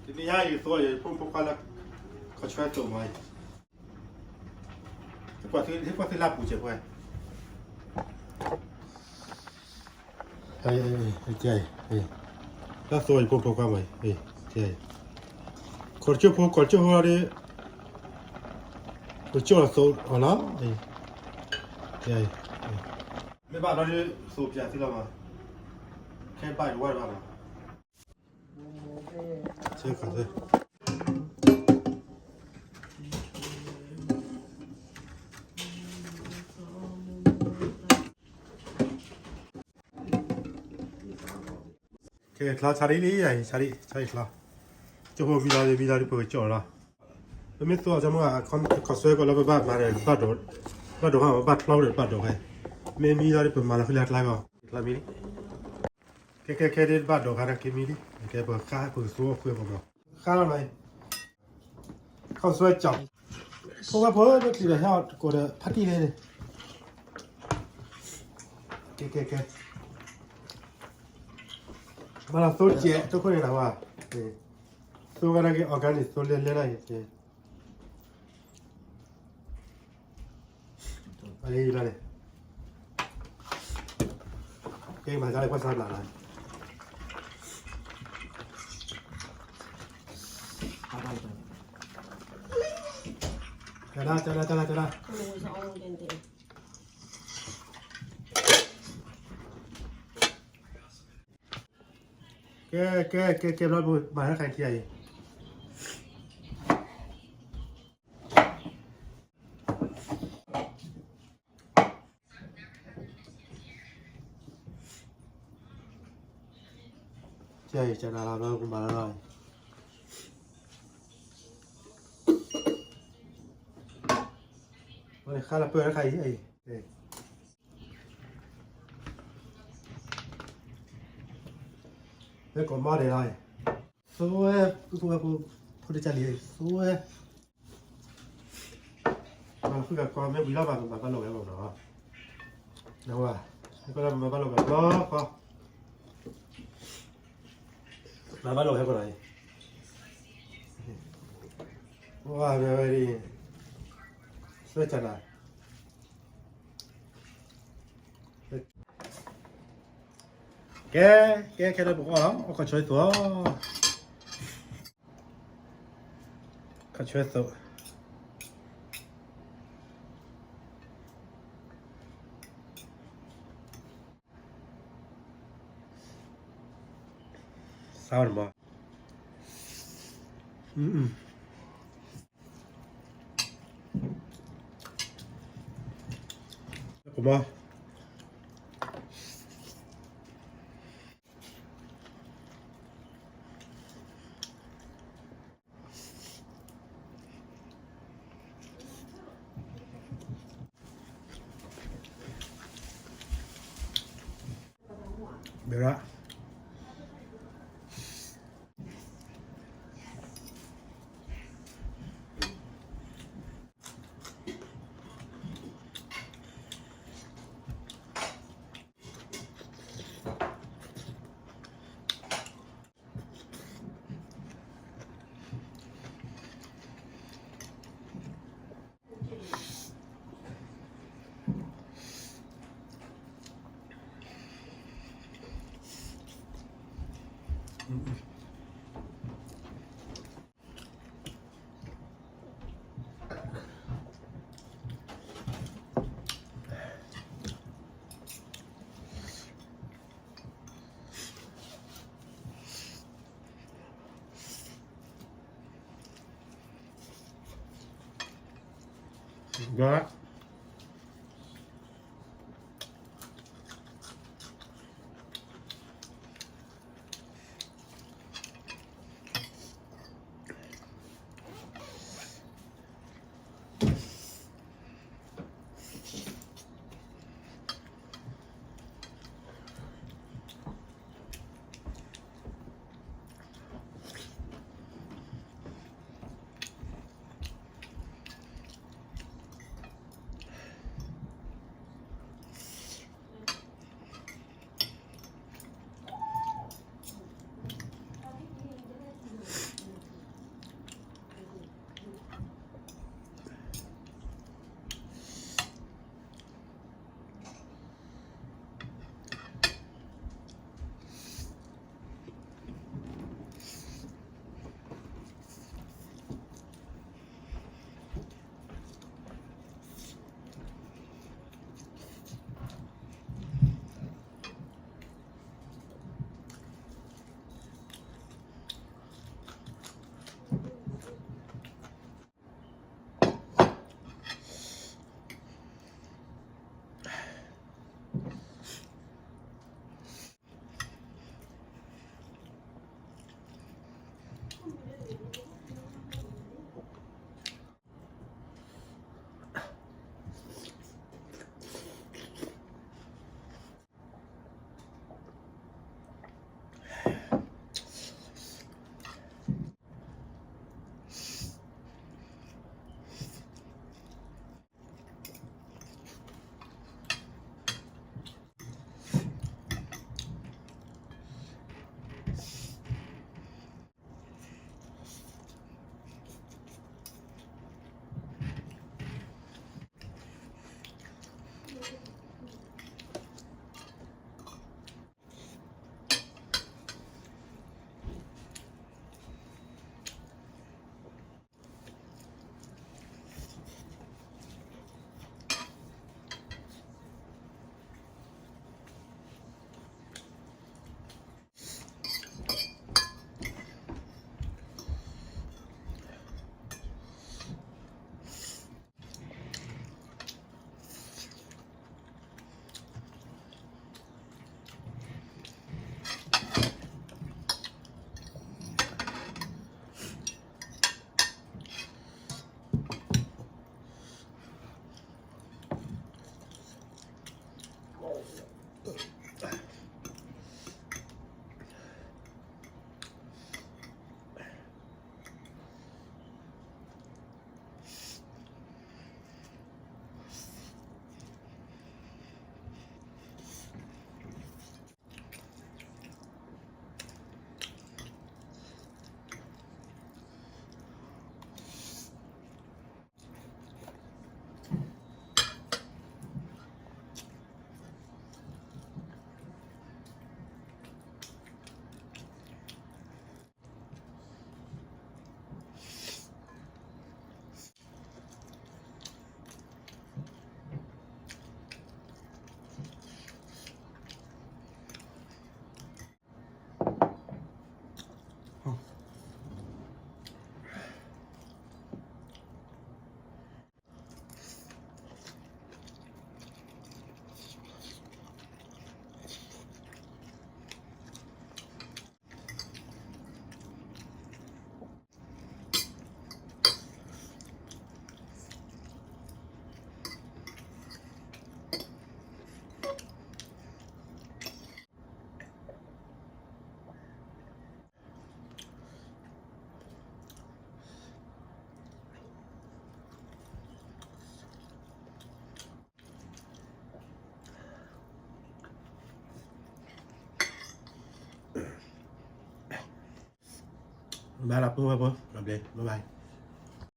你还有多也不管了，可全走嘛。这个拉不结婚。哎，那所以不管嘛，对。걸쳐 하래. 걸쳐 서 하나? 예. 내 바다를 소피아 들어가. 캠파이 와 봐. 제가 가세. cái lá chari đi này chari lá cho họ video đi bơi chỗ là mấyตัวจะมาเขาสวยก็เราไปบ้านมาเลยบ้านโดดบ้านเราเลยบ้านโดดไปไม่มีอะไรเปิดมาแล้วคืออะไรก็อะไรมีแค่เด็ดบ้านโดดกันแค่มีดิแค่เปิดข้าเปิดซัวคุยกับเราข้าอะไรเขาสวยจับเพราะว่าเพิ่มทีละเท่าก็ได้พัดที่เลยแค่มาเราสู้เจ๊ทุกคนเลยนะว่าสู้กันอะไรออร์แกนิกสู้เล่นอะไรอะไรอยู่เลยเก่งมาจากไหนก็สร้างหลานจะได้แกรอดบุญมาให้ใครที่ไหนใช่จะนาราแล้วคุณมาแล้วหน่อยวันนี้ข้าราเปิดให้ใครที่ไหนเฮ้ยก่อนมาได้เลยสวยพูดจะเรียนสวยมาคุยกับความไม่วิลาบมาบ้านเราแล้วเนาะนะว่าก็เรามาบ้านเราแบบล้อก็มาบ้านเราให้คนไหนว้าวไม่ดีสวยจังเลยแกได้บอกว่าเราก็ช่วยตัวก็ช่วยตัวสาวน์บ่ผมว่าเดี๋ยวละเดี๋ยวละ มาละเพื่อนเพื่อนรับเลยบ๊ายบาย